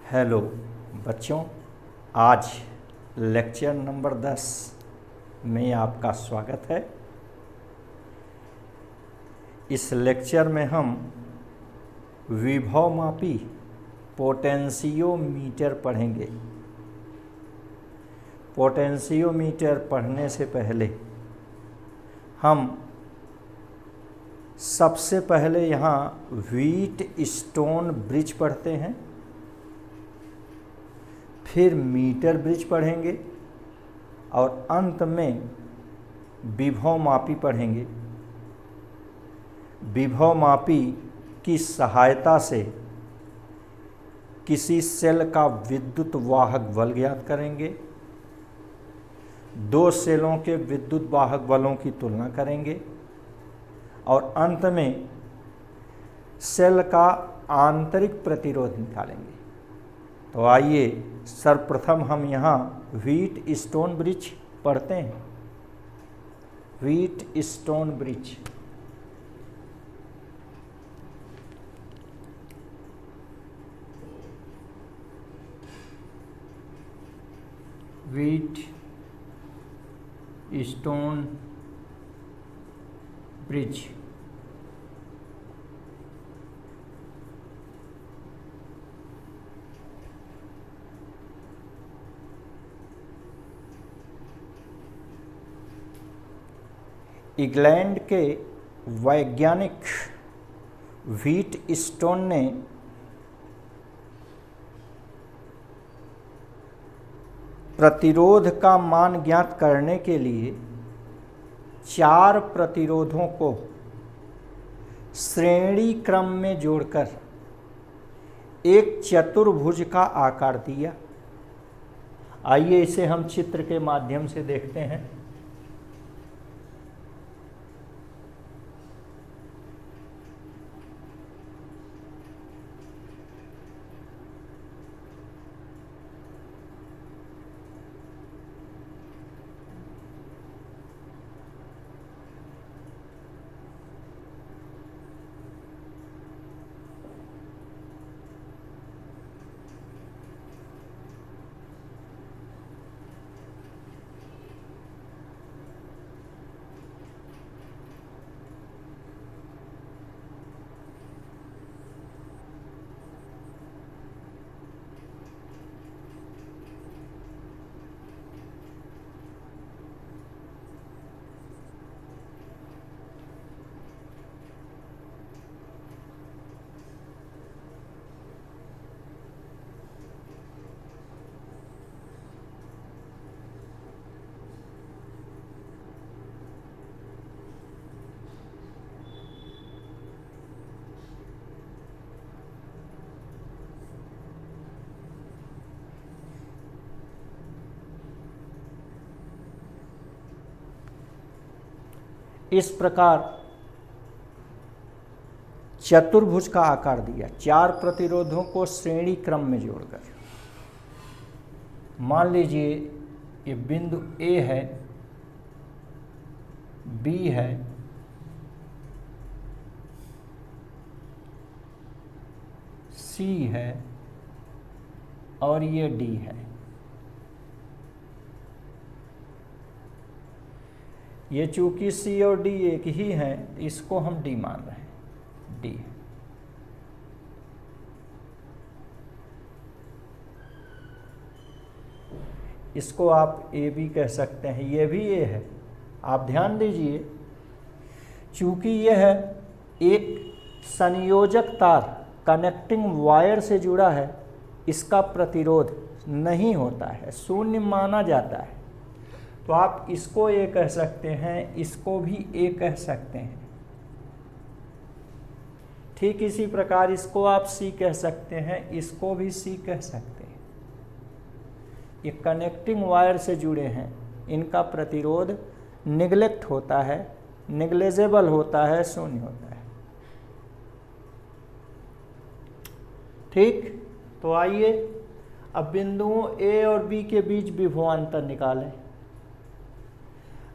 Hello बच्चों, आज lecture number 10 में आपका स्वागत है। इस लेक्चर में हम विभवमापी पोटेंशियोमीटर पढ़ेंगे। पोटेंशियोमीटर पढ़ने से पहले हम सबसे पहले यहाँ व्हीटस्टोन ब्रिज पढ़ते हैं, फिर मीटर ब्रिज पढ़ेंगे और अंत में विभवमापी पढ़ेंगे। विभवमापी की सहायता से किसी सेल का विद्युत वाहक बल ज्ञात करेंगे, दो सेलों के विद्युत वाहक बलों की तुलना करेंगे और अंत में सेल का आंतरिक प्रतिरोध निकालेंगे। तो आइए सर्वप्रथम हम यहाँ व्हीटस्टोन ब्रिज पढ़ते हैं। Wheatstone bridge Wheatstone bridge England के वैज्ञानिक व्हीटस्टोन ने प्रतिरोध का मान ज्ञात करने के लिए 4 प्रतिरोधों को श्रेणी क्रम में जोड़कर एक चतुर्भुज का आकार दिया। आइए इसे हम चित्र के माध्यम से देखते हैं। इस प्रकार चतुर्भुज का आकार दिया 4 प्रतिरोधों को श्रेणी क्रम में जोड़कर। मान लीजिए ये बिंदु A है, B है, C है और ये D है। ये चूंकि C और D एक ही हैं, इसको हम D मान रहे हैं, D। इसको आप AB कह सकते हैं, ये भी A है। आप ध्यान दीजिए, चूंकि यह है एक संयोजक तार कनेक्टिंग वायर से जुड़ा है, इसका प्रतिरोध नहीं होता है, शून्य माना जाता है। तो आप इसको ए कह सकते हैं, इसको भी ए कह सकते हैं। ठीक इसी प्रकार इसको आप सी कह सकते हैं, इसको भी सी कह सकते हैं। ये कनेक्टिंग वायर से जुड़े हैं, इनका प्रतिरोध निग्लेक्ट होता है, निग्लेजेबल होता है, शून्य होता है। ठीक, तो आइए अब बिंदुओं ए और बी के बीच विभवांतर निकालें।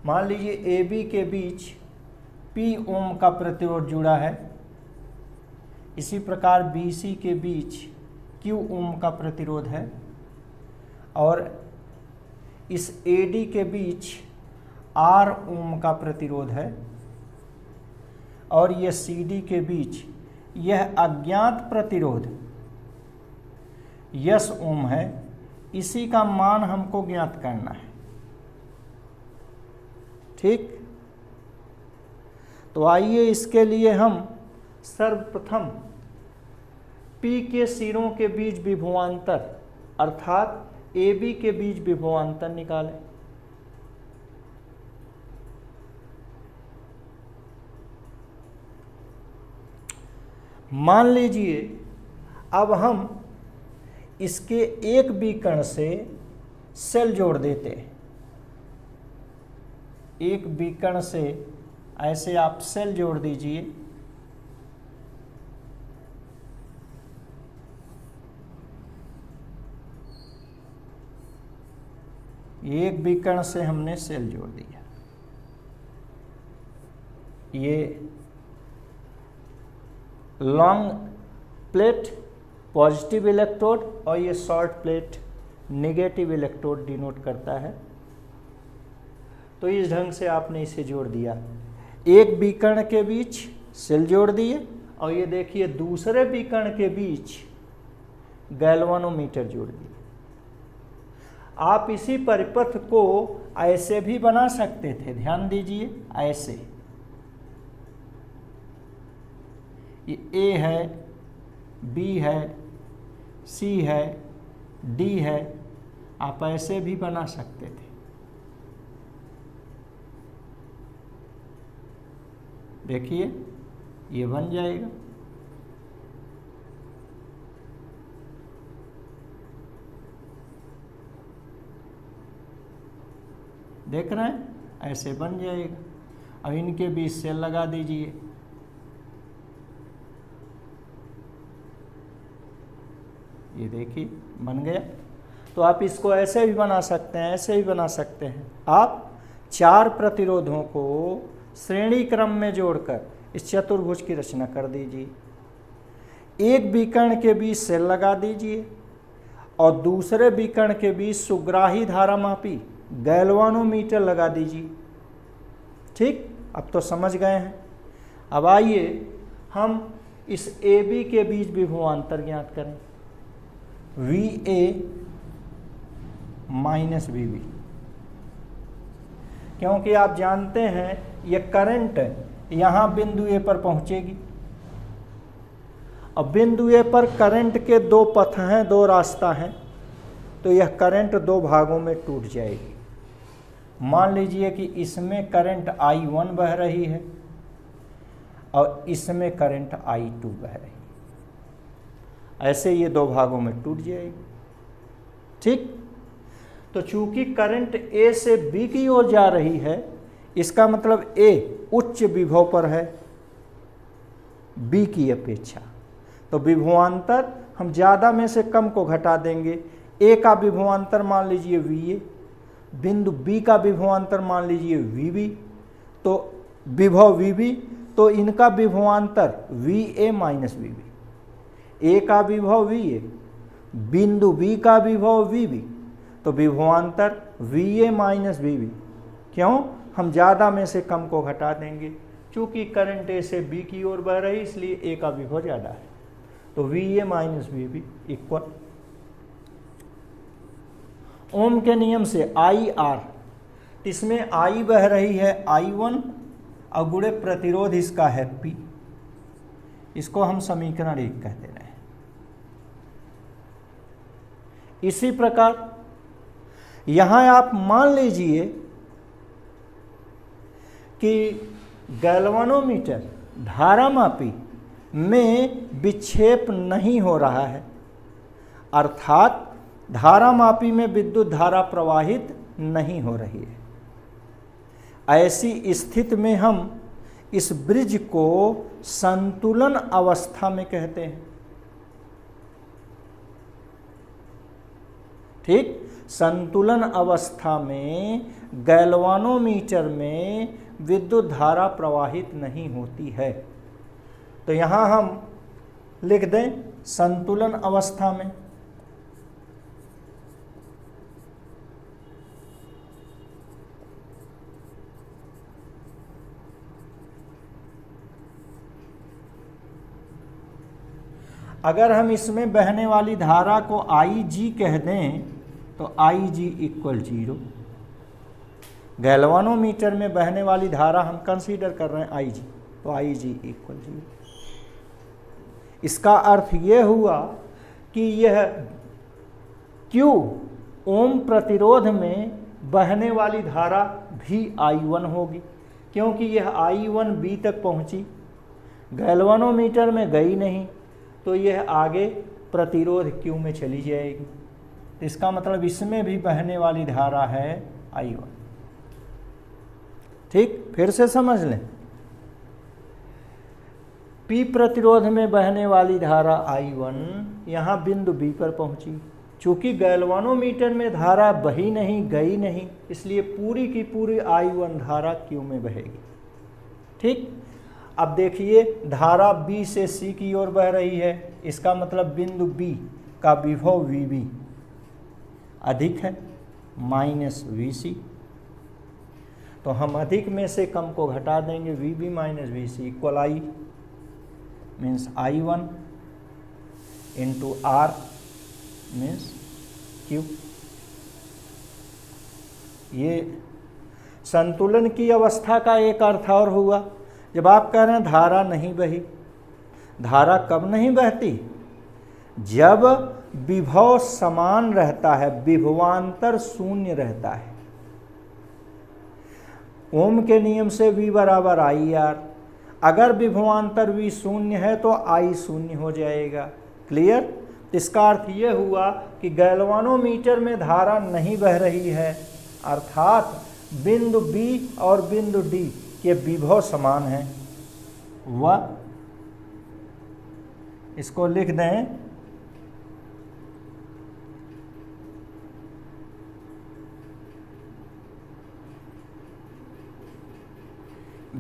मान लीजिए ए बी के बीच P ओम का प्रतिरोध जुड़ा है, इसी प्रकार BC के बीच Q ओम का प्रतिरोध है और इस AD के बीच R ओम का प्रतिरोध है और यह CD के बीच यह अज्ञात प्रतिरोध S ओम है। इसी का मान हमको ज्ञात करना है। ठीक, तो आइए इसके लिए हम सर्वप्रथम P के सिरों के बीच विभवांतर अर्थात AB के बीच विभवांतर निकालें। मान लीजिए अब हम इसके एक बीकर्ण से सेल जोड़ देते हैं। एक बीकर्ण से ऐसे आप सेल जोड़ दीजिए। एक बीकर्ण से हमने सेल जोड़ दिया। ये लॉन्ग प्लेट पॉजिटिव इलेक्ट्रोड और ये short plate negative electrode denote करता है। तो इस ढंग से आपने इसे जोड़ दिया। एक बीकर्ण के बीच सेल जोड़ दिए और ये देखिए दूसरे बीकर्ण के बीच गैल्वानोमीटर जोड़ दिए। आप इसी परिपथ को ऐसे भी बना सकते थे, ध्यान दीजिए, ऐसे ये A है, B है, C है, D है, आप ऐसे भी बना सकते थे। देखिए ये बन जाएगा। देख रहे हैं, ऐसे बन जाएगा। अब इनके बीच सेल लगा दीजिए। ये देखिए बन गया। तो आप इसको ऐसे भी बना सकते हैं, ऐसे भी बना सकते हैं। आप चार प्रतिरोधों को श्रेणी क्रम में जोड़कर इस चतुर्भुज की रचना कर दीजिए। एक विकर्ण के बीच सेल लगा दीजिए और दूसरे विकर्ण के बीच सुग्राही धारामापी गैल्वानोमीटर लगा दीजिए। ठीक, अब तो समझ गए हैं। अब आइए हम इस AB के बीच विभवांतर ज्ञात करें। VA माइनस VB, क्योंकि आप जानते हैं ये करंट यहाँ बिंदु A पर पहुँचेगी। अब बिंदु A पर करंट के दो पथ हैं, दो रास्ता हैं, तो यह करंट दो भागों में टूट जाएगी। मान लीजिए कि इसमें करंट I1 बह रही है और इसमें करंट I2 बह रही है। ऐसे ये दो भागों में टूट जाएगी। ठीक, तो चूंकि करंट A से B की ओर जा रही है, इसका मतलब A उच्च विभव पर है B की अपेक्षा, तो विभवांतर हम ज़्यादा में से कम को घटा देंगे। A का विभवांतर मान लीजिए VA, बिंदु B का विभवांतर मान लीजिए VB, तो विभव VB, तो इनका विभवांतर VA माइनस VB। A का विभव VA, बिंदु B का विभव VB, तो विभवांतर VA माइनस VB। क्यों? हम ज़्यादा में से कम को घटा देंगे। चूँकि करंट A से B की ओर बह रही, इसलिए A का विभव ज़्यादा है, तो VA माइनस VB इक्वल ओम के नियम से IR, इसमें I बह रही है I1 और गुणे प्रतिरोध इसका है P। इसको हम समीकरण 1 कहते हैं। इसी प्रकार यहाँ आप मान लीजिए कि गैल्वानोमीटर धारामापी में विक्षेप नहीं हो रहा है, अर्थात धारामापी में विद्युत धारा प्रवाहित नहीं हो रही है। ऐसी स्थिति में हम इस ब्रिज को संतुलन अवस्था में कहते हैं। ठीक, संतुलन अवस्था में गैल्वानोमीटर में विद्युत धारा प्रवाहित नहीं होती है। तो यहाँ हम लिख दें संतुलन अवस्था में अगर हम इसमें बहने वाली धारा को IG कह दें तो IG इक्वल 0। गैल्वानोमीटर में बहने वाली धारा हम कंसीडर कर रहे हैं IG, तो IG इक्वल 0। इसका अर्थ ये हुआ कि यह Q ओम प्रतिरोध में बहने वाली धारा भी I1 होगी, क्योंकि यह I1 B तक पहुंची, गैल्वानोमीटर में गई नहीं, तो यह आगे प्रतिरोध Q में चली जाएगी। तो इसका मतलब इसमें भी बहने वाली धारा है I1। ठीक, फिर से समझ लें। P प्रतिरोध में बहने वाली धारा I1 यहाँ बिंदु B पर पहुंची। चूंकि गैल्वानोमीटर में धारा बही नहीं, गई नहीं, इसलिए पूरी की पूरी I1 धारा Q में बहेगी। ठीक, अब देखिए धारा B से C की ओर बह रही है, इसका मतलब बिंदु B का विभव VB अधिक है माइनस VC, तो हम अधिक में से कम को घटा देंगे, VB minus VC equal I means I1 into R means Q। ये संतुलन की अवस्था का एक अर्थ और हुआ। जब आप कह रहे हैं धारा नहीं बही, धारा कब नहीं बहती? जब विभव समान रहता है, विभवांतर शून्य रहता है। ओम के नियम से V बराबर IR, अगर विभवांतर V शून्य है तो I शून्य हो जाएगा। क्लियर? इसका अर्थ ये हुआ कि गैल्वानोमीटर में धारा नहीं बह रही है, अर्थात बिंदु B और बिंदु D ये विभव समान है। वह इसको लिख दें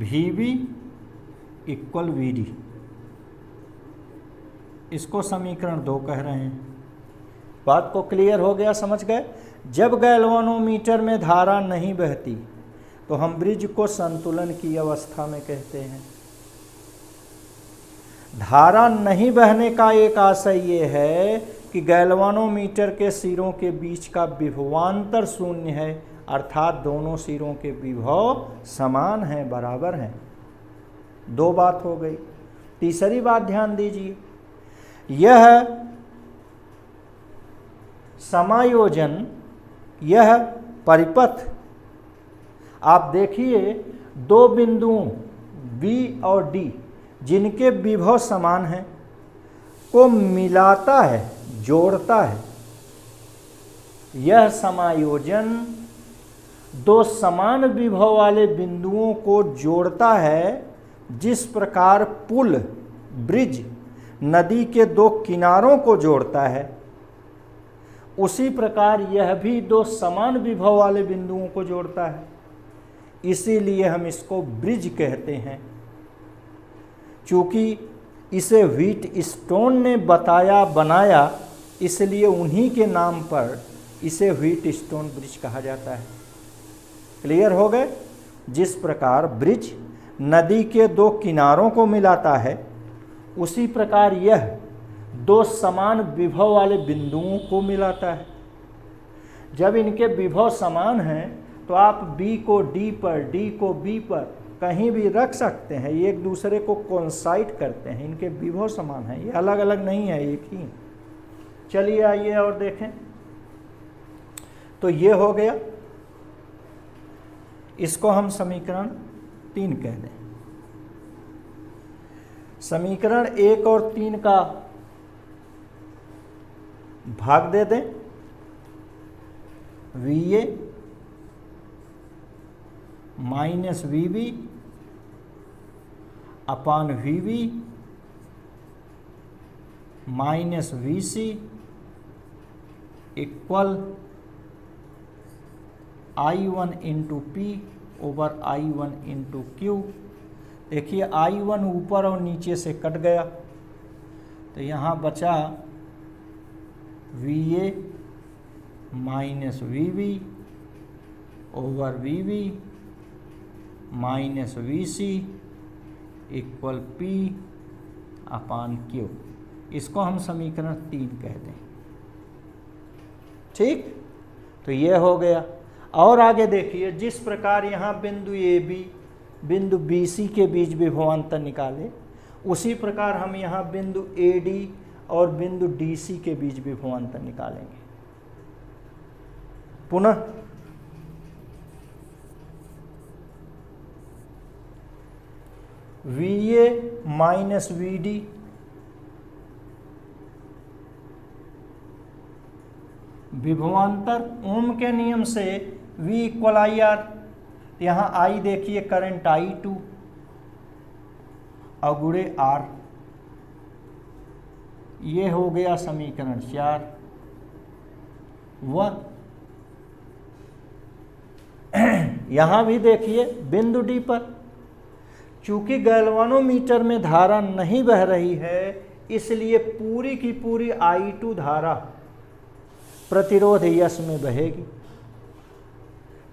VB इक्वल VD, इसको समीकरण 2 कह रहे हैं। बात को क्लियर हो गया, समझ गए? जब गैल्वानोमीटर में धारा नहीं बहती तो हम ब्रिज को संतुलन की अवस्था में कहते हैं। धारा नहीं बहने का एक आशय ये है कि गैल्वानोमीटर के सिरों के बीच का विभवांतर शून्य है, अर्थात दोनों सिरों के विभव समान हैं, बराबर हैं। 2 बात हो गई। तीसरी बात ध्यान दीजिए, यह समायोजन, यह परिपथ, आप देखिए 2 बिंदुओं B और D जिनके विभव समान हैं को मिलाता है, जोड़ता है। यह समायोजन 2 समान विभव वाले बिंदुओं को जोड़ता है। जिस प्रकार पुल, ब्रिज नदी के 2 किनारों को जोड़ता है, उसी प्रकार यह भी 2 समान विभव वाले बिंदुओं को जोड़ता है। इसीलिए हम इसको ब्रिज कहते हैं। चूँकि इसे व्हीट स्टोन ने बताया, बनाया, इसलिए उन्हीं के नाम पर इसे व्हीट स्टोन ब्रिज कहा जाता है। क्लियर हो गए? जिस प्रकार ब्रिज नदी के 2 किनारों को मिलाता है, उसी प्रकार यह 2 समान विभव वाले बिंदुओं को मिलाता है। जब इनके विभव समान हैं तो आप B को D पर, D को B पर कहीं भी रख सकते हैं, ये एक दूसरे को कोइंसाइड करते हैं, इनके विभव समान हैं, ये अलग अलग नहीं है, एक ही। चलिए आइए और देखें। तो ये हो गया, इसको हम समीकरण 3 कह दें। समीकरण 1 और 3 का भाग दे दें। VA माइनस VB अपान VB minus VC equal I1 into P over I1 into Q। देखिए I1 ऊपर और नीचे से कट गया, तो यहाँ बचा VA minus VB over VB minus VC equal P अपान Q। इसको हम समीकरण 3 कहते हैं। ठीक, तो ये हो गया। और आगे देखिए, जिस प्रकार यहाँ बिंदु AB बिंदु BC के बीच विभवांतर निकाले, उसी प्रकार हम यहाँ बिंदु AD और बिंदु DC के बीच विभवांतर निकालेंगे। पुनः VA माइनस VD विभवांतर ओम के नियम से V इक्वल IR। यहाँ I देखिए करंट I2 अगुणे R। ये हो गया समीकरण 4। वह यहाँ भी देखिए बिंदु D पर, चूंकि गैल्वानोमीटर में धारा नहीं बह रही है, इसलिए पूरी की पूरी I2 धारा प्रतिरोध यश में बहेगी।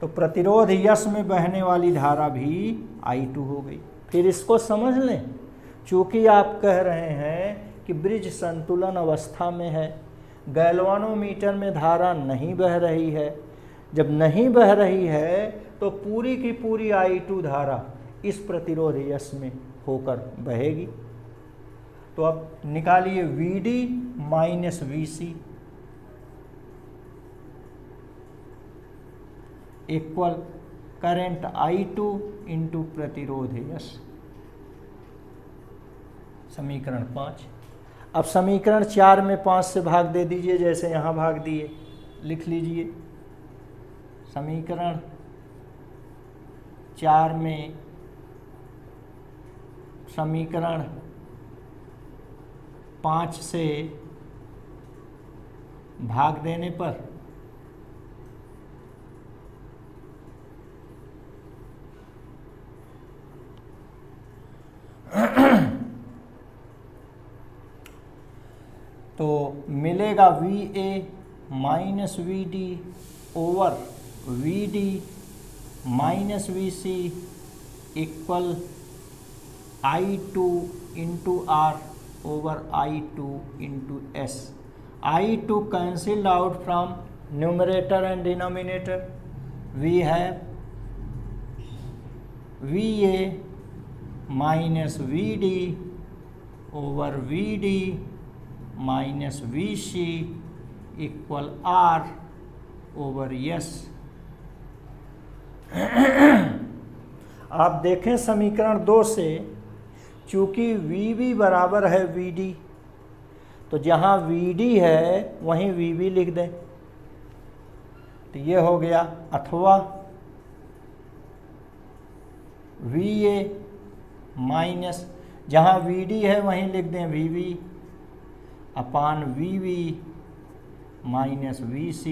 तो प्रतिरोध यश में बहने वाली धारा भी I2 हो गई। फिर इसको समझ लें, चूंकि आप कह रहे हैं कि ब्रिज संतुलन अवस्था में है, गैल्वानोमीटर में धारा नहीं बह रही है। जब नहीं बह रही है तो पूरी की पूरी I2 धारा इस प्रतिरोध यश में होकर बहेगी। तो अब निकालिए VD minus VC equal current I2 into प्रतिरोध यश, समीकरण 5। अब समीकरण 4 में 5 से भाग दे दीजिए, जैसे यहाँ भाग दिए। लिख लीजिए समीकरण 4 में समीकरण 5 से भाग देने पर तो मिलेगा VA minus VD over VD minus VC equal I2 into R over I2 into S। I2 cancelled out from numerator and denominator. We have VA minus VD over VD minus VC equal R over S। आप देखें समीकरण 2 से, चूंकि VB बराबर है VD, तो जहाँ VD है वहीं VB लिख दें। तो ये हो गया, अथवा VA माइनस जहाँ VD है वहीं लिख दें VB अपान VB minus VC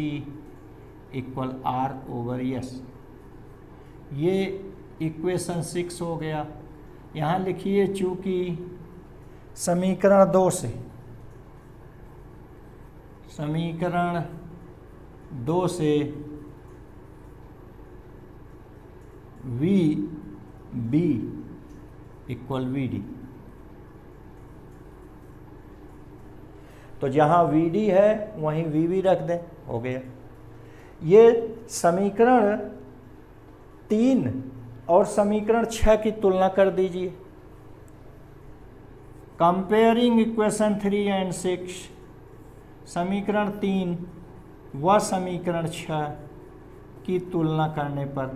equal R over S। ये इक्वेशन 6 हो गया। यहाँ लिखिए, चूंकि समीकरण 2 से VB इक्वल VD, तो जहाँ VD है वहीं VB रख दें, हो गया। ये समीकरण 3 और समीकरण 6 की तुलना कर दीजिए। कंपेयरिंग इक्वेशन 3 एंड 6, समीकरण 3 व समीकरण 6 की तुलना करने पर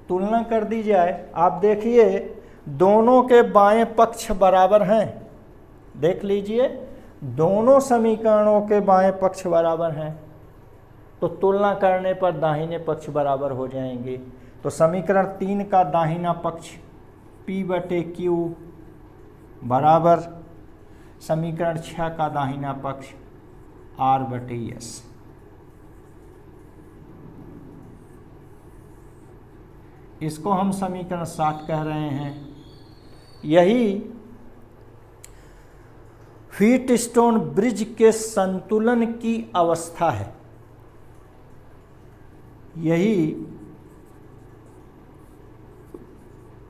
तुलना कर दी जाए। आप देखिए दोनों के बाएं पक्ष बराबर हैं। देख लीजिए, दोनों समीकरणों के बाएं पक्ष बराबर हैं, तो तुलना करने पर दाहिने पक्ष बराबर हो जाएंगे। तो समीकरण 3 का दाहिना पक्ष P/Q बराबर समीकरण 6 का दाहिना पक्ष R/S। इसको हम समीकरण 60 कह रहे हैं। यही व्हीटस्टोन ब्रिज के संतुलन की अवस्था है। यही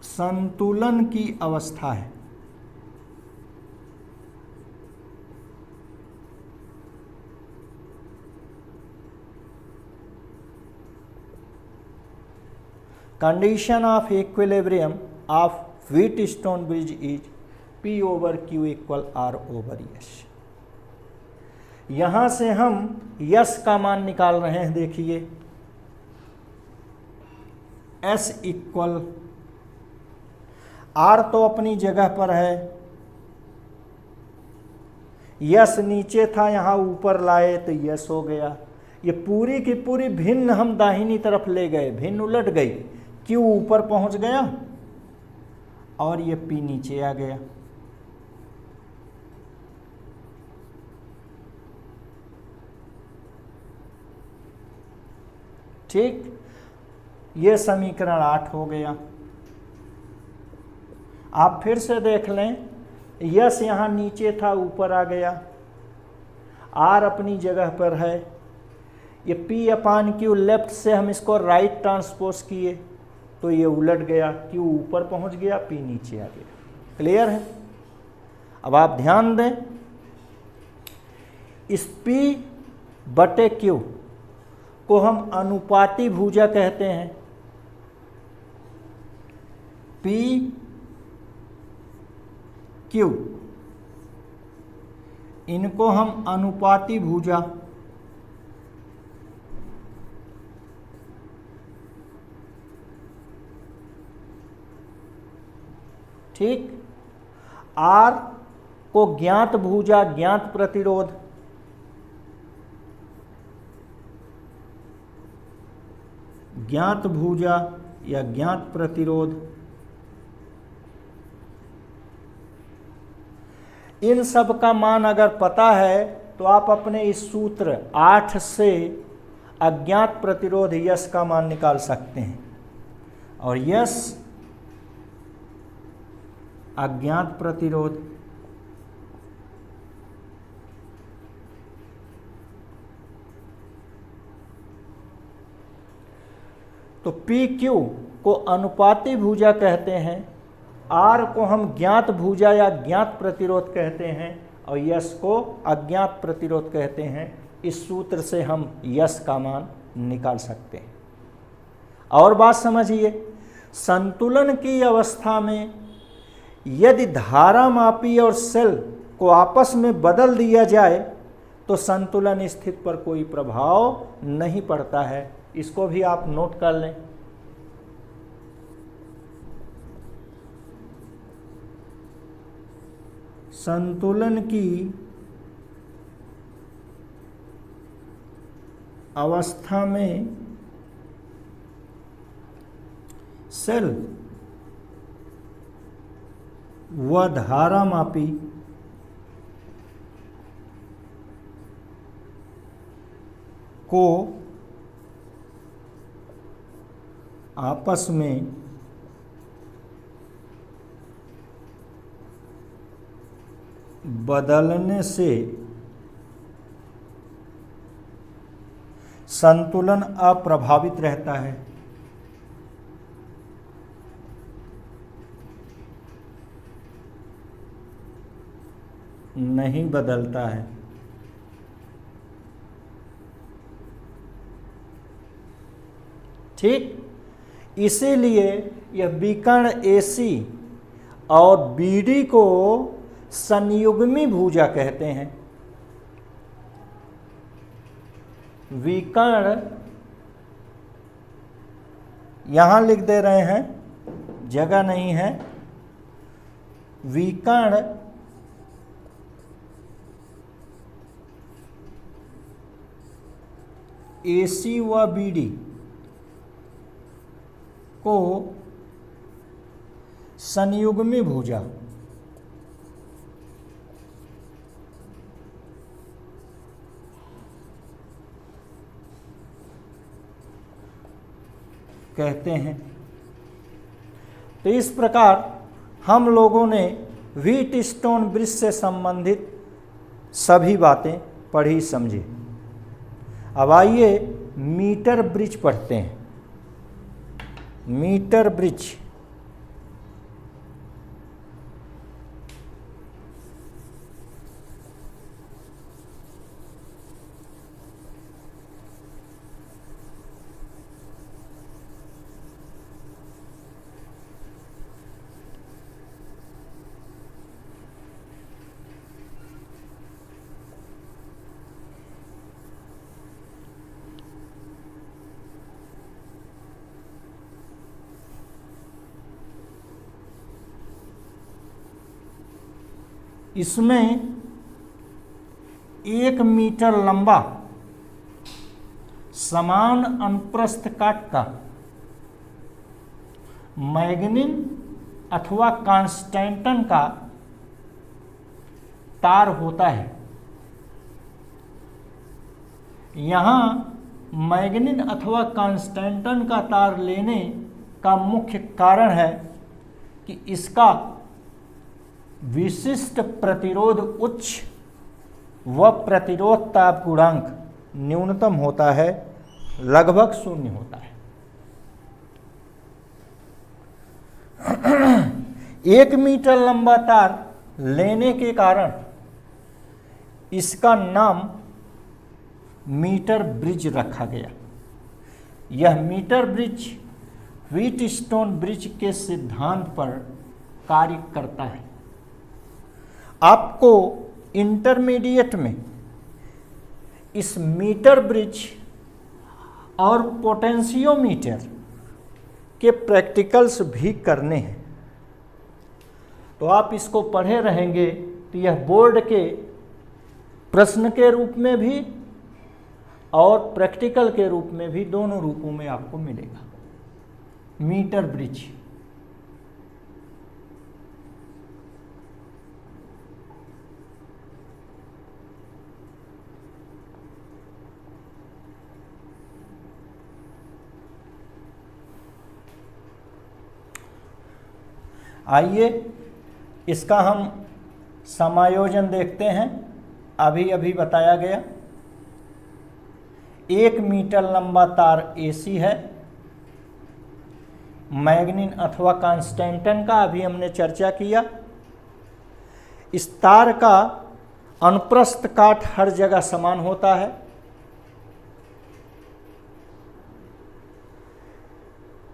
संतुलन की अवस्था है। Condition of equilibrium of Wheatstone bridge is P/Q = R/S। यहां से हम यस का मान निकाल रहे हैं। देखिए S इक्वल R तो अपनी जगह पर है, यस नीचे था, यहां ऊपर लाए तो यस हो गया। ये पूरी की पूरी भिन्न हम दाहिनी तरफ ले गए, भिन्न उलट गई। Q ऊपर पहुंच गया और ये P नीचे आ गया। ठीक, ये समीकरण 8 हो गया। आप फिर से देख लें, यस यहाँ नीचे था, ऊपर आ गया, आर अपनी जगह पर है, ये P/Q लेफ्ट से हम इसको राइट ट्रांसपोज किए तो ये उलट गया, Q ऊपर पहुंच गया, P नीचे आ गया। क्लियर है? अब आप ध्यान दें, इस P/Q को हम अनुपाती भुजा कहते हैं। P/Q, इनको हम अनुपाती भुजा ठीक। R को ज्ञात भुजा, ज्ञात प्रतिरोध, ज्ञात भुजा या ज्ञात प्रतिरोध, इन सब का मान अगर पता है तो आप अपने इस सूत्र 8 से अज्ञात प्रतिरोध यस का मान निकाल सकते हैं। और यस अज्ञात प्रतिरोध, तो PQ को अनुपाती भुजा कहते हैं, R को हम ज्ञात भुजा या ज्ञात प्रतिरोध कहते हैं, और यस को अज्ञात प्रतिरोध कहते हैं। इस सूत्र से हम यस का मान निकाल सकते हैं। और बात समझिए, संतुलन की अवस्था में यदि धारामापी और सेल को आपस में बदल दिया जाए तो संतुलन स्थिति पर कोई प्रभाव नहीं पड़ता है। इसको भी आप नोट कर लें। संतुलन की अवस्था में सेल व धारामापी को आपस में बदलने से संतुलन अप्रभावित रहता है। नहीं बदलता है। ठीक, इसीलिए यह विकर्ण AC और BD को संयुग्मी भुजा कहते हैं। विकर्ण यहां लिख दे रहे हैं, जगह नहीं है। विकर्ण AC व BD को संयुग्मी भुजा कहते हैं। तो इस प्रकार हम लोगों ने व्हीटस्टोन ब्रिज से संबंधित सभी बातें पढ़ी समझी। अब आइए मीटर ब्रिज पढ़ते हैं। मीटर ब्रिज इसमें 1 मीटर लंबा समान अनुप्रस्थ काट का मैग्नीन अथवा कांस्टेंटन का तार होता है। यहाँ मैग्नीन अथवा कांस्टेंटन का तार लेने का मुख्य कारण है कि इसका विशिष्ट प्रतिरोध उच्च व प्रतिरोध ताप गुणांक न्यूनतम होता है, लगभग शून्य होता है। 1 मीटर लंबा तार लेने के कारण इसका नाम मीटर ब्रिज रखा गया। यह मीटर ब्रिज व्हीटस्टोन ब्रिज के सिद्धांत पर कार्य करता है। आपको इंटरमीडिएट में इस मीटर ब्रिज और पोटेंशियोमीटर के प्रैक्टिकल्स भी करने हैं। तो आप इसको पढ़े रहेंगे तो यह बोर्ड के प्रश्न के रूप में भी और प्रैक्टिकल के रूप में भी, दोनों रूपों में आपको मिलेगा। मीटर ब्रिज आइए इसका हम समायोजन देखते हैं। अभी अभी बताया गया 1 मीटर लंबा तार AC है, मैग्नीन अथवा कांस्टेंटन का अभी हमने चर्चा किया। इस तार का अनुप्रस्थ काट हर जगह समान होता है।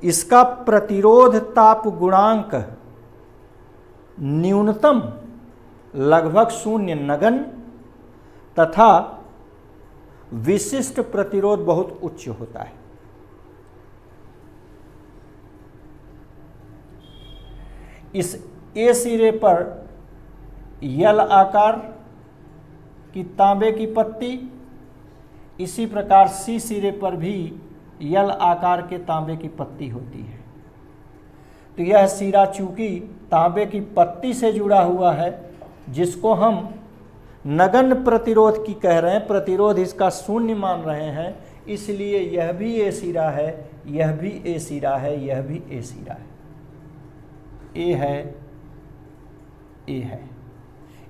इसका प्रतिरोध ताप गुणांक न्यूनतम लगभग शून्य नगण्य तथा विशिष्ट प्रतिरोध बहुत उच्च होता है। इस A सिरे पर यल आकार की तांबे की पत्ती, इसी प्रकार C सिरे पर भी यल आकार के तांबे की पत्ती होती है। तो यह सिरा चूंकि तांबे की पत्ती से जुड़ा हुआ है, जिसको हम नगण्य प्रतिरोध की कह रहे हैं, प्रतिरोध इसका शून्य मान रहे हैं, इसलिए यह भी A सिरा है, यह भी A सिरा है, यह भी A सिरा है। A है, A है।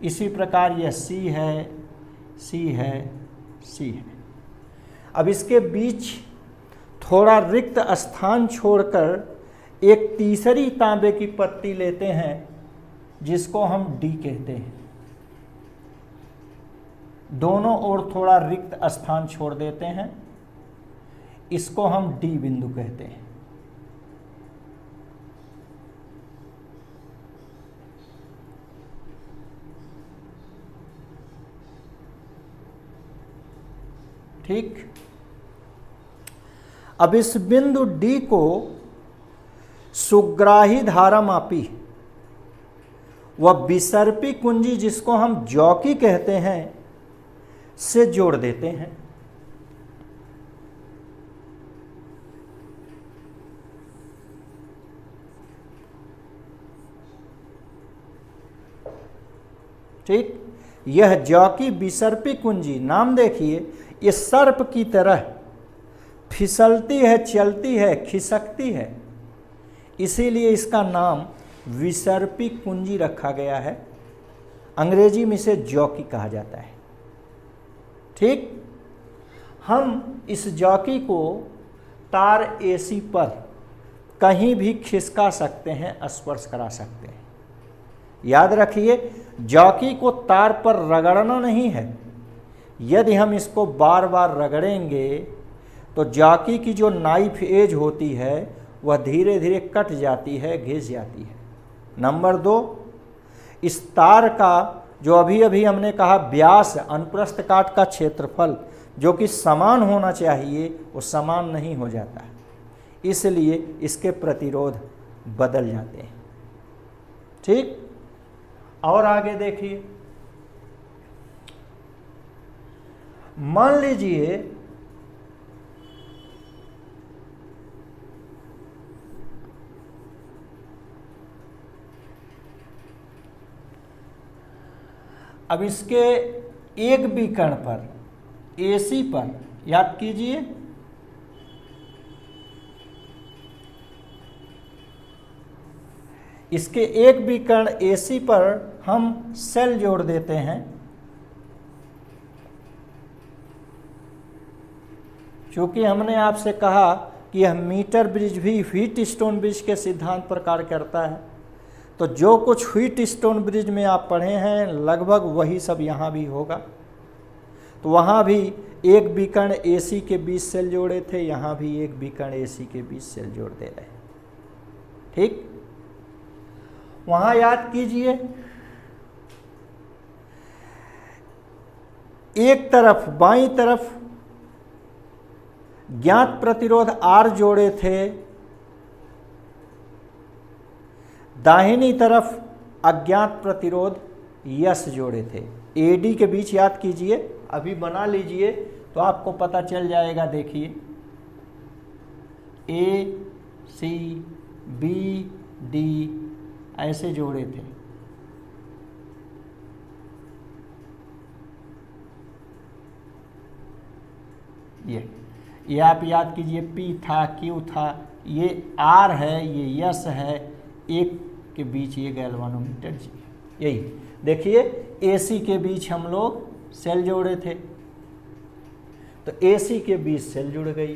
इसी प्रकार यह C है, C है, C है। अब इसके बीच थोड़ा रिक्त स्थान छोड़कर एक तीसरी तांबे की पत्ती लेते हैं, जिसको हम D कहते हैं। दोनों ओर थोड़ा रिक्त स्थान छोड़ देते हैं, इसको हम D बिंदु कहते हैं। ठीक। अब इस बिंदु D को सुग्राही धारामापी व विसर्पी कुंजी, जिसको हम जॉकी कहते हैं, से जोड़ देते हैं। ठीक। यह जॉकी विसर्पी कुंजी, नाम देखिए, ये सर्प की तरह फिसलती है, चलती है, खिसकती है, इसीलिए इसका नाम विसर्पी कुंजी रखा गया है। अंग्रेजी में इसे जॉकी कहा जाता है। ठीक, हम इस जॉकी को तार एसी पर कहीं भी खिसका सकते हैं, स्पर्श करा सकते हैं। याद रखिए, जॉकी को तार पर रगड़ना नहीं है। यदि हम इसको बार बार रगड़ेंगे तो जॉकी की जो नाइफ एज होती है वह धीरे धीरे कट जाती है, घिस जाती है। नंबर 2, इस तार का जो अभी अभी हमने कहा व्यास, अनुप्रस्थ काट का क्षेत्रफल जो कि समान होना चाहिए, वो समान नहीं हो जाता है, इसलिए इसके प्रतिरोध बदल जाते हैं। ठीक, और आगे देखिए, मान लीजिए अब इसके एक बीकर्ण पर, एसी पर, याद कीजिए, इसके एक बीकर्ण एसी पर हम सेल जोड़ देते हैं। क्योंकि हमने आपसे कहा कि यह मीटर ब्रिज भी व्हीट स्टोन ब्रिज के सिद्धांत पर कार्य करता है, तो जो कुछ व्हीट स्टोन ब्रिज में आप पढ़े हैं लगभग वही सब यहाँ भी होगा। तो वहाँ भी एक बीकर्ण एसी के बीच सेल जोड़े थे, यहाँ भी एक बीकर्ण एसी के बीच सेल जोड़ दे रहे। ठीक, वहाँ याद कीजिए, एक तरफ बाईं तरफ ज्ञात प्रतिरोध R जोड़े थे, दाहिनी तरफ अज्ञात प्रतिरोध S जोड़े थे। AD के बीच याद कीजिए, अभी बना लीजिए तो आपको पता चल जाएगा। देखिए, AC BD ऐसे जोड़े थे। ये आप याद कीजिए, P था, Q था, ये R है, ये S है, एक के बीच ये गैल्वानोमीटर G। यही देखिए, AC के बीच हम लोग सेल जोड़े थे, तो AC के बीच सेल जुड़ गई।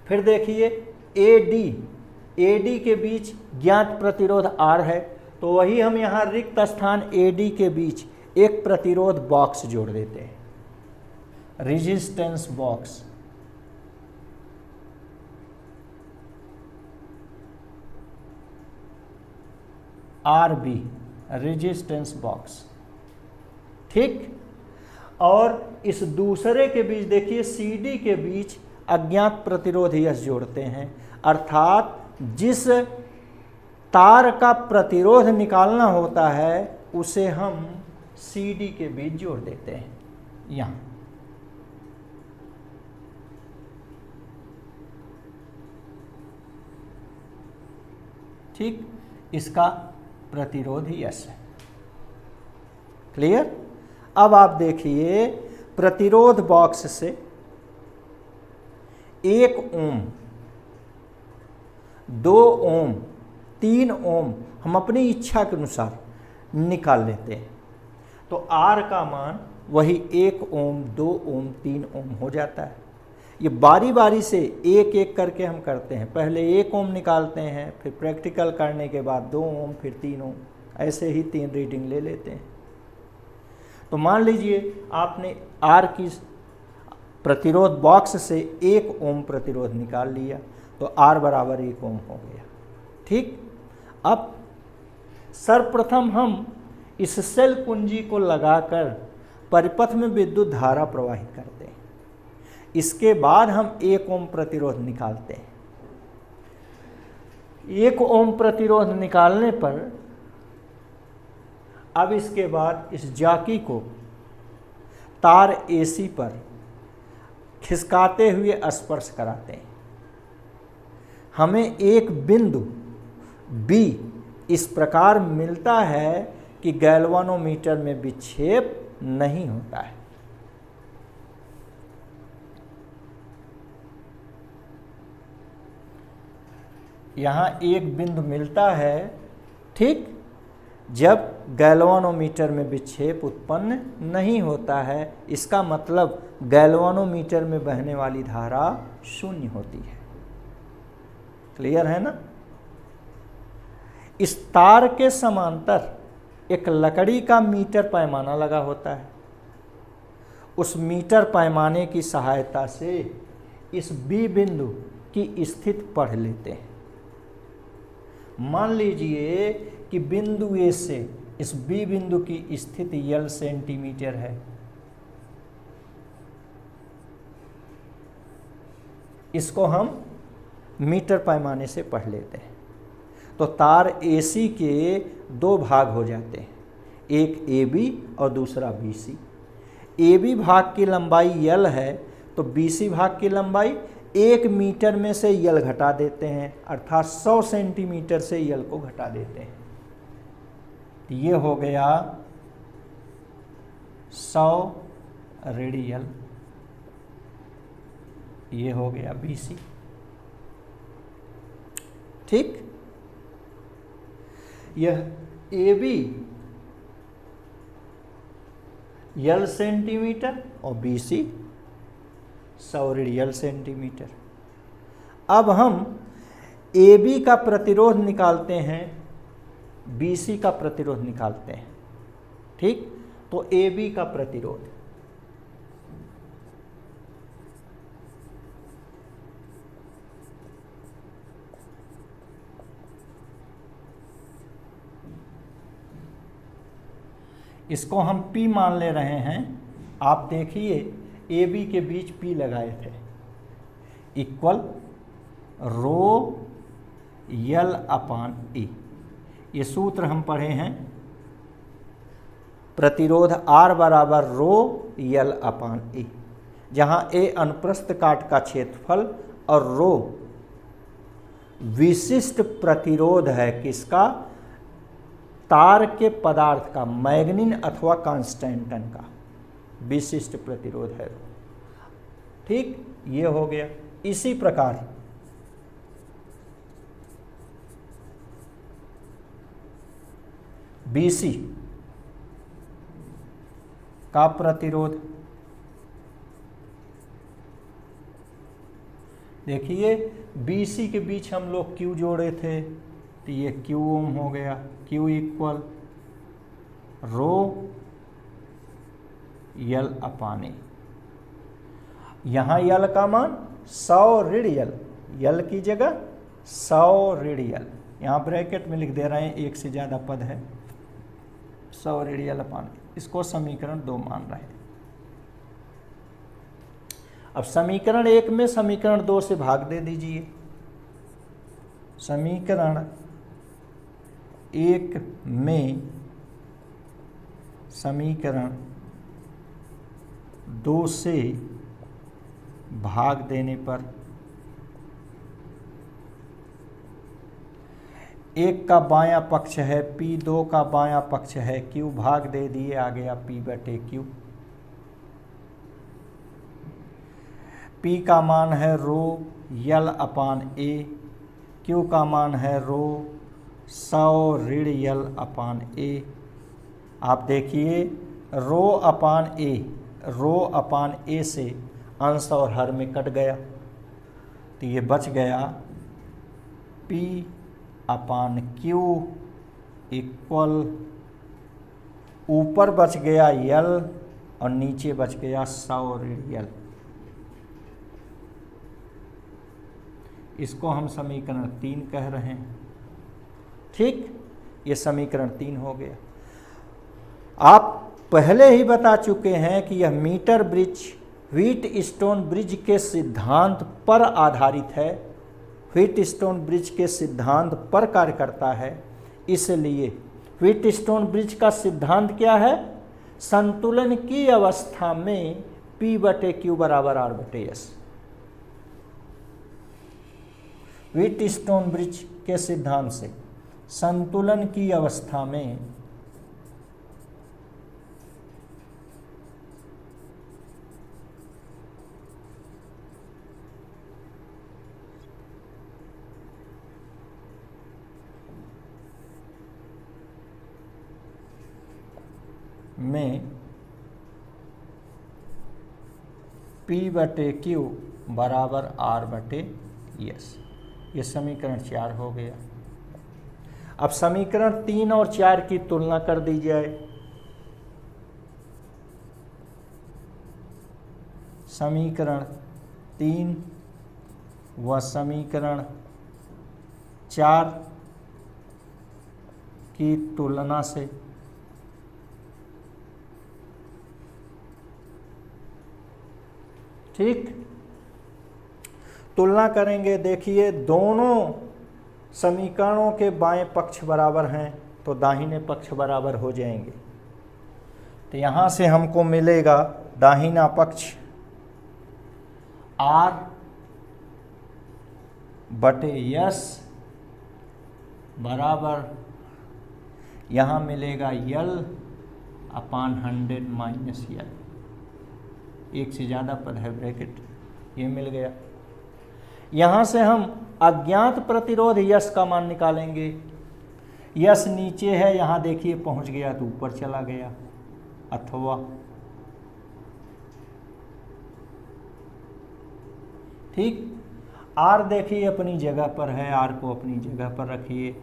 फिर देखिए, AD के बीच ज्ञात प्रतिरोध R है, तो वही हम यहाँ रिक्त स्थान AD के बीच एक प्रतिरोध बॉक्स जोड़ देते हैं, resistance box. RB, resistance box. ठीक, और इस दूसरे के बीच देखिए, CD के बीच अज्ञात प्रतिरोध S जोड़ते हैं, अर्थात जिस तार का प्रतिरोध निकालना होता है उसे हम CD के बीच जोड़ देते हैं यहाँ। ठीक, इसका प्रतिरोध ही S है। क्लियर? अब आप देखिए, प्रतिरोध बॉक्स से 1 ओम, 2 ओम, 3 ओम हम अपनी इच्छा के अनुसार निकाल लेते हैं, तो R का मान वही 1 ओम, 2 ओम, 3 ओम हो जाता है। ये बारी बारी से एक एक करके हम करते हैं। पहले 1 ओम निकालते हैं, फिर प्रैक्टिकल करने के बाद 2 ओम, फिर 3 ओम, ऐसे ही 3 रीडिंग ले लेते हैं। तो मान लीजिए आपने R की प्रतिरोध बॉक्स से 1 ओम प्रतिरोध निकाल लिया, तो R बराबर 1 ओम हो गया। ठीक, अब सर्वप्रथम हम इस सेल कुंजी को लगाकर परिपथ में विद्युत धारा प्रवाहित करते हैं। इसके बाद हम 1 ओम प्रतिरोध निकालते हैं। 1 ओम प्रतिरोध निकालने पर अब इसके बाद इस जॉकी को तार AC पर खिसकाते हुए स्पर्श कराते हैं। हमें एक बिंदु B इस प्रकार मिलता है कि गैल्वानोमीटर में विक्षेप नहीं होता है। यहाँ एक बिंदु मिलता है, ठीक, जब गैल्वानोमीटर में विक्षेप उत्पन्न नहीं होता है। इसका मतलब गैल्वानोमीटर में बहने वाली धारा शून्य होती है। क्लियर है ना? इस तार के समांतर एक लकड़ी का मीटर पैमाना लगा होता है। उस मीटर पैमाने की सहायता से इस बी बिंदु की स्थिति पढ़ लेते हैं। मान लीजिए कि बिंदु ए से इस बी बिंदु की स्थिति L सेंटीमीटर है। इसको हम मीटर पैमाने से पढ़ लेते हैं। तो तार AC के दो भाग हो जाते हैं, एक AB और दूसरा BC। AB भाग की लंबाई L है, तो BC भाग की लंबाई 1 मीटर में से L घटा देते हैं, अर्थात 100 सेंटीमीटर से L को घटा देते हैं। तो ये हो गया 100 रेडियल, ये हो गया BC। ठीक, यह AB L सेंटीमीटर और BC 100 रेडियल सेंटीमीटर। अब हम AB का प्रतिरोध निकालते हैं, BC का प्रतिरोध निकालते हैं। ठीक, तो AB का प्रतिरोध, इसको हम P मान ले रहे हैं। आप देखिए AB के बीच P लगाए थे, इक्वल रो L अपान E। ये सूत्र हम पढ़े हैं, प्रतिरोध R बराबर रो L अपान E, जहाँ A अनुप्रस्थ काट का क्षेत्रफल और रो विशिष्ट प्रतिरोध है किसका? तार के पदार्थ का, मैग्नीन अथवा कांस्टेंटन का विशिष्ट प्रतिरोध है। ठीक, ये हो गया। इसी प्रकार BC का प्रतिरोध, देखिए BC के बीच हम लोग Q जोड़े थे, तो ये Q ओम हो गया। Q इक्वल रो L अपान E। यहाँ L का मान 100 रेडियल, L की जगह 100 रेडियल, यहाँ ब्रैकेट में लिख दे रहे हैं, एक से ज़्यादा पद है, 100 रेडियल अपान E। इसको समीकरण 2 मान रहे हैं। अब समीकरण 1 में समीकरण 2 से भाग दे दीजिए। समीकरण 1 में समीकरण 2 से भाग देने पर 1 का बायां पक्ष है P, 2 का बायां पक्ष है Q, भाग दे दिए, आ गया P बटे Q। P का मान है रो L अपान A, Q का मान है रो 100 रेडियल अपान A। आप देखिए रो अपान A से अंश और हर में कट गया, तो ये बच गया P अपान Q इक्वल, ऊपर बच गया L और नीचे बच गया 100 रेडियल। इसको हम समीकरण 3 कह रहे हैं। ठीक, ये समीकरण 3 हो गया। आप पहले ही बता चुके हैं कि यह मीटर ब्रिज व्हीटस्टोन ब्रिज के सिद्धांत पर आधारित है, व्हीटस्टोन ब्रिज के सिद्धांत पर कार्य करता है। इसलिए व्हीटस्टोन ब्रिज का सिद्धांत क्या है? संतुलन की अवस्था में P बटे Q बराबर R बटे S। व्हीटस्टोन ब्रिज के सिद्धांत से संतुलन की अवस्था में में P/Q बराबर R/S। ये समीकरण 4 हो गया। अब समीकरण 3 और 4 की तुलना कर दी जाए। समीकरण 3 व समीकरण 4 की तुलना से ठीक, तुलना करेंगे। देखिए दोनों समीकरणों के बाएं पक्ष बराबर हैं तो दाहिने पक्ष बराबर हो जाएंगे। तो यहां से हमको मिलेगा दाहिना पक्ष R/S बराबर, यहाँ मिलेगा L/100 माइनस L। एक से ज़्यादा पद है ब्रैकेट, ये मिल गया। यहाँ से हम अज्ञात प्रतिरोध यस का मान निकालेंगे। यस नीचे है, यहाँ देखिए पहुँच गया तो ऊपर चला गया, अथवा ठीक। आर देखिए अपनी जगह पर है, आर को अपनी जगह पर रखिए।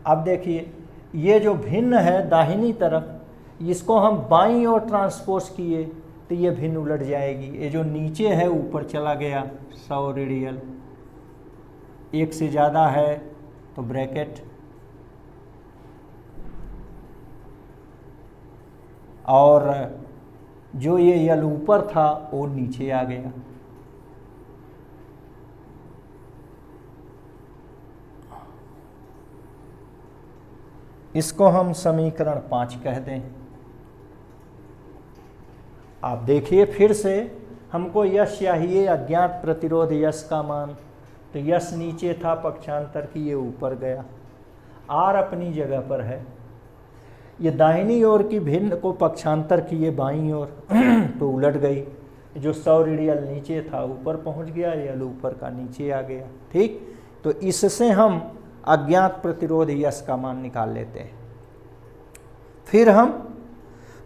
अब देखिए ये जो भिन्न है दाहिनी तरफ, इसको हम बाईं ओर ट्रांसपोज किए तो ये भिन्न उलट जाएगी। ये जो नीचे है ऊपर चला गया 100 रेडियल, एक से ज़्यादा है तो ब्रैकेट, और जो ये यल ऊपर था वो नीचे आ गया। इसको हम समीकरण 5 कह दें। आप देखिए फिर से हमको यश चाहिए, अज्ञात प्रतिरोध यश का मान। तो यश नीचे था पक्षांतर की, ये ऊपर गया। आर अपनी जगह पर है, ये दाहिनी ओर की भिन्न को पक्षांतर की ये बाईं ओर तो उलट गई। जो 100 रेडियल नीचे था ऊपर पहुंच गया, यल ऊपर का नीचे आ गया। ठीक, तो इससे हम अज्ञात प्रतिरोध यश का मान निकाल लेते हैं। फिर हम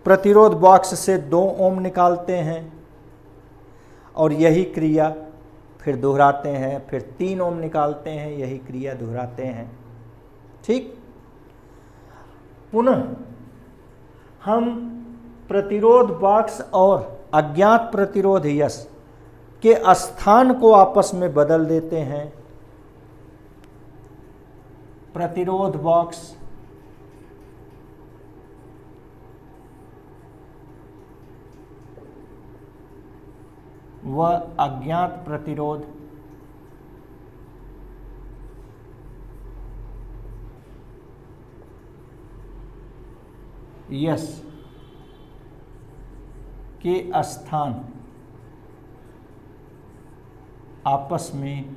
प्रतिरोध बॉक्स से 2 ओम निकालते हैं और यही क्रिया फिर दोहराते हैं। फिर 3 ओम निकालते हैं, यही क्रिया दोहराते हैं। ठीक, पुनः हम प्रतिरोध बॉक्स और अज्ञात प्रतिरोध यश के स्थान को आपस में बदल देते हैं। प्रतिरोध बॉक्स व अज्ञात प्रतिरोध यस के स्थान आपस में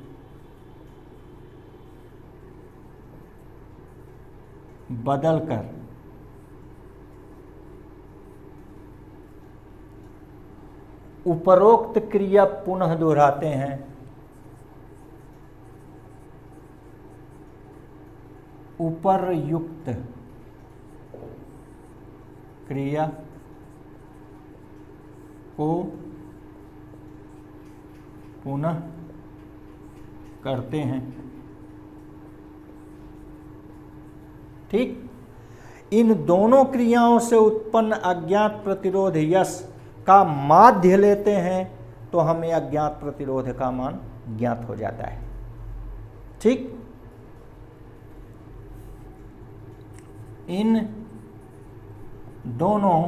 बदलकर उपरोक्त क्रिया पुनः दोहराते हैं। उपरयुक्त क्रिया को पुनः करते हैं। ठीक, इन दोनों क्रियाओं से उत्पन्न अज्ञात प्रतिरोध यश का माध्य लेते हैं तो हमें अज्ञात प्रतिरोध का मान ज्ञात हो जाता है। ठीक, इन दोनों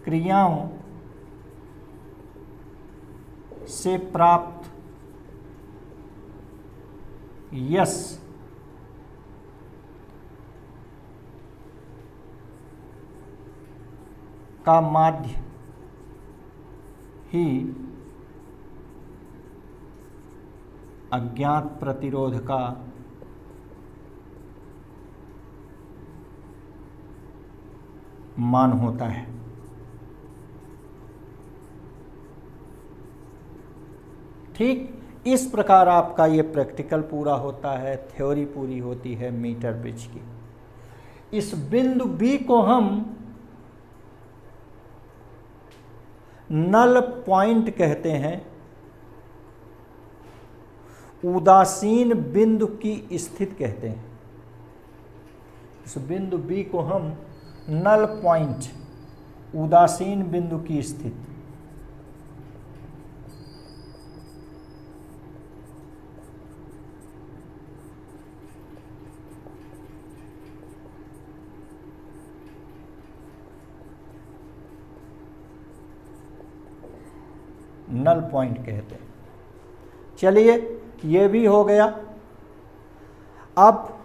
क्रियाओं से प्राप्त यश का माध्य ही अज्ञात प्रतिरोध का मान होता है। ठीक, इस प्रकार आपका ये प्रैक्टिकल पूरा होता है, थ्योरी पूरी होती है मीटर ब्रिज की। इस बिंदु बी को हम नल पॉइंट कहते हैं, उदासीन बिंदु की स्थिति कहते हैं। इस बिंदु बी को हम नल पॉइंट, उदासीन बिंदु की स्थिति, नल पॉइंट कहते हैं। चलिए ये भी हो गया। अब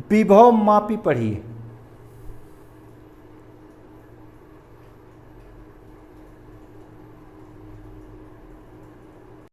विभव मापी पढ़िए।